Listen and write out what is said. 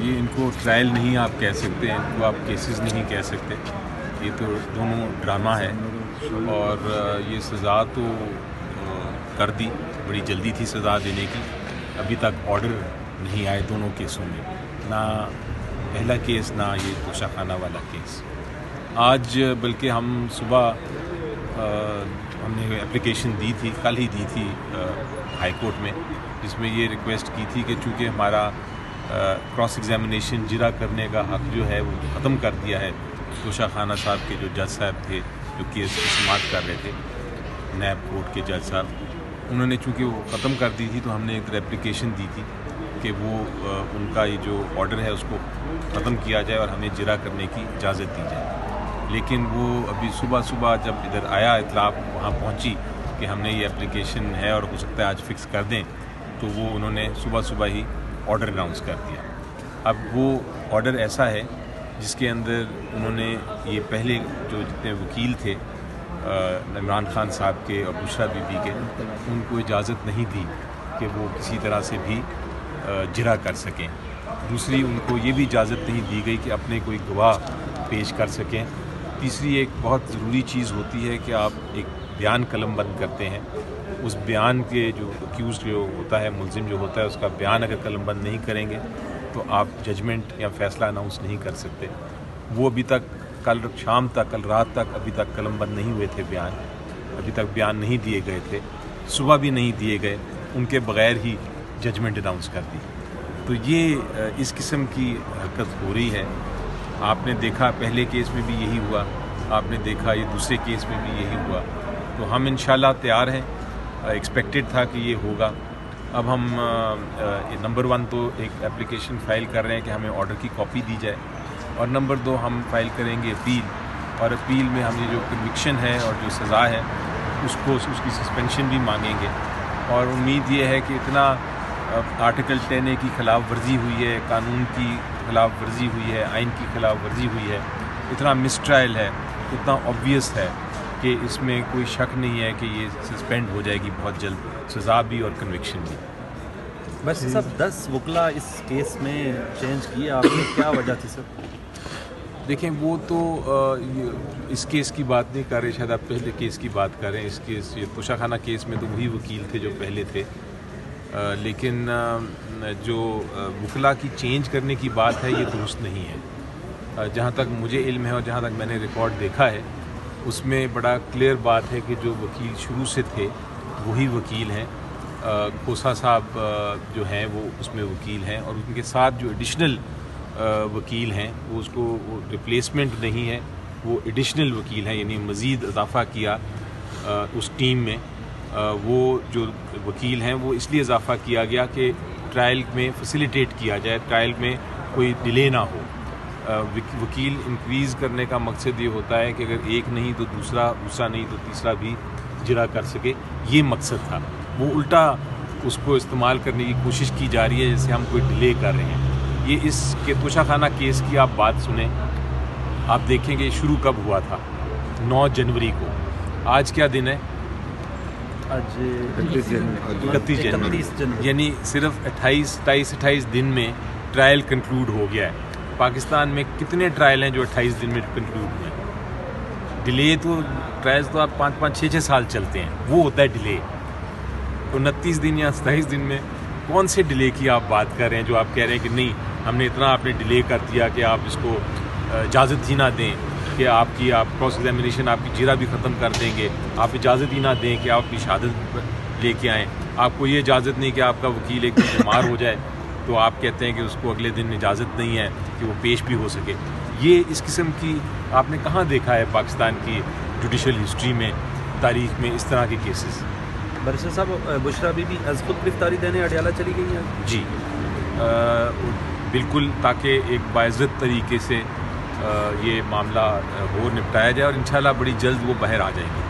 یہ ان کو ٹرائل نہیں آپ کہہ سکتے، ان کو آپ کیسز نہیں کہہ سکتے، یہ تو دونوں ڈرامہ ہے. اور یہ سزا تو کر دی، بڑی جلدی تھی سزا دینے کی. ابھی تک آرڈر نہیں آئے دونوں کیسوں میں، نہ پہلا کیس نہ یہ توشہ خانہ والا کیس. آج بلکہ ہم صبح ہم نے اپلیکیشن دی تھی، کل ہی دی تھی ہائی کورٹ میں، جس میں یہ ریکویسٹ کی تھی کہ چونکہ ہمارا کراس ایگزامینیشن جرا کرنے کا حق جو ہے وہ ختم کر دیا ہے توشہ خانہ صاحب کے جو جج صاحب تھے جو کیس کی سماعت کر رہے تھے، نیب کورٹ کے جج صاحب، انہوں نے چونکہ وہ ختم کر دی تھی تو ہم نے ایک اپلیکیشن دی تھی کہ وہ ان کا یہ جو آرڈر ہے اس کو ختم کیا جائے اور ہمیں جرا کرنے کی اجازت دی جائے. لیکن وہ ابھی صبح جب ادھر آیا اطلاع وہاں پہنچی کہ ہم نے یہ اپلیکیشن ہے اور ہو سکتا ہے آج فکس کر دیں، تو وہ انہوں نے صبح ہی آرڈر اناؤنس کر دیا. اب وہ آرڈر ایسا ہے جس کے اندر انہوں نے یہ پہلے جو جتنے وکیل تھے عمران خان صاحب کے اور بشریٰ بی بی کے، ان کو اجازت نہیں دی کہ وہ کسی طرح سے بھی جرا کر سکیں. دوسری، ان کو یہ بھی اجازت نہیں دی گئی کہ اپنے کوئی گواہ پیش کر سکیں. تیسری ایک بہت ضروری چیز ہوتی ہے کہ آپ ایک بیان قلم بند کرتے ہیں، اس بیان کے جو اکیوزڈ جو ہوتا ہے، ملزم جو ہوتا ہے، اس کا بیان اگر قلم بند نہیں کریں گے تو آپ ججمنٹ یا فیصلہ اناؤنس نہیں کر سکتے. وہ ابھی تک کل شام تک، کل رات تک ابھی تک قلم بند نہیں ہوئے تھے بیان، ابھی تک بیان نہیں دیے گئے تھے، صبح بھی نہیں دیے گئے، ان کے بغیر ہی ججمنٹ اناؤنس کر دی. تو یہ اس قسم کی حرکت ہو رہی ہے. آپ نے دیکھا پہلے کیس میں بھی یہی ہوا، آپ نے دیکھا یہ دوسرے کیس میں بھی یہی ہوا. تو ہم انشاءاللہ تیار ہیں، ایکسپیکٹڈ تھا کہ یہ ہوگا. اب ہم نمبر 1 تو ایک اپلیکیشن فائل کر رہے ہیں کہ ہمیں آرڈر کی کاپی دی جائے، اور نمبر 2 ہم فائل کریں گے اپیل، اور اپیل میں ہم یہ جو کنوکشن ہے اور جو سزا ہے اس کی سسپینشن بھی مانگیں گے. اور امید یہ ہے کہ اتنا آرٹیکل 10A کی خلاف ورزی ہوئی ہے، قانون کی خلاف ورزی ہوئی ہے، آئین کی خلاف ورزی ہوئی ہے، اتنا مس ٹرائل ہے، اتنا آبویس ہے کہ اس میں کوئی شک نہیں ہے کہ یہ سسپینڈ ہو جائے گی بہت جلد، سزا بھی اور کنوکشن بھی. بس سب 10 وکلا اس کیس میں چینج کیے، آپ نے کیا وجہ تھی سر؟ دیکھیں وہ تو اس کیس کی بات نہیں کر رہے، شاید آپ پہلے کیس کی بات کر رہے ہیں. اس کیس یہ توشہ خانہ کیس میں تو وہی وکیل تھے جو پہلے تھے. لیکن جو وکلا کی چینج کرنے کی بات ہے یہ درست نہیں ہے. جہاں تک مجھے علم ہے اور جہاں تک میں نے ریکارڈ دیکھا ہے اس میں بڑا کلیئر بات ہے کہ جو وکیل شروع سے تھے وہی وکیل ہیں. کھوسہ صاحب جو ہیں وہ اس میں وکیل ہیں، اور ان کے ساتھ جو ایڈیشنل وکیل ہیں وہ اس کو ریپلیسمنٹ نہیں ہے، وہ ایڈیشنل وکیل ہیں، یعنی مزید اضافہ کیا اس ٹیم میں. وہ جو وکیل ہیں وہ اس لیے اضافہ کیا گیا کہ ٹرائل میں فیسیلیٹیٹ کیا جائے، ٹرائل میں کوئی ڈیلے نہ ہو. وکیل انکریز کرنے کا مقصد یہ ہوتا ہے کہ اگر ایک نہیں تو دوسرا نہیں تو تیسرا بھی جرا کر سکے، یہ مقصد تھا. وہ الٹا اس کو استعمال کرنے کی کوشش کی جا رہی ہے جیسے ہم کوئی ڈیلے کر رہے ہیں. یہ اس کے توشہ خانہ کیس کی آپ بات سنیں، آپ دیکھیں کہ شروع کب ہوا تھا، 9 جنوری کو. آج کیا دن ہے؟ آج 31 جنوری، یعنی صرف 28 دن میں ٹرائل کنکلوڈ ہو گیا ہے. پاکستان میں کتنے ٹرائل ہیں جو 28 دن میں کنکلوڈ ہوئے ہیں؟ ڈیلے تو ٹرائلز تو آپ 5 6 سال چلتے ہیں، وہ ہوتا ہے ڈیلے. 29 دن یا 27 دن میں کون سے ڈیلے کی آپ بات کر رہے ہیں جو آپ کہہ رہے ہیں کہ نہیں ہم نے اتنا آپ نے ڈیلے کر دیا کہ آپ اس کو اجازت ہی نہ دیں کہ آپ کراس ایگزامینیشن آپ کی جرا بھی ختم کر دیں گے، آپ اجازت ہی نہ دیں کہ آپ اپنی شہادت لے کے آئیں. آپ کو یہ اجازت نہیں کہ آپ کا وکیل ایک دن بیمار ہو جائے تو آپ کہتے ہیں کہ اس کو اگلے دن اجازت نہیں ہے کہ وہ پیش بھی ہو سکے. یہ اس قسم کی آپ نے کہاں دیکھا ہے پاکستان کی جوڈیشل ہسٹری میں، تاریخ میں اس طرح کے کیسز؟ برسر صاحب، بشریٰ بی بی از خود گرفتاری دینے اڈیالہ چلی گئی ہیں؟ جی بالکل، تاکہ ایک باعزت طریقے سے یہ معاملہ نپٹایا جائے، اور انشاءاللہ بڑی جلد وہ باہر آ جائیں گے.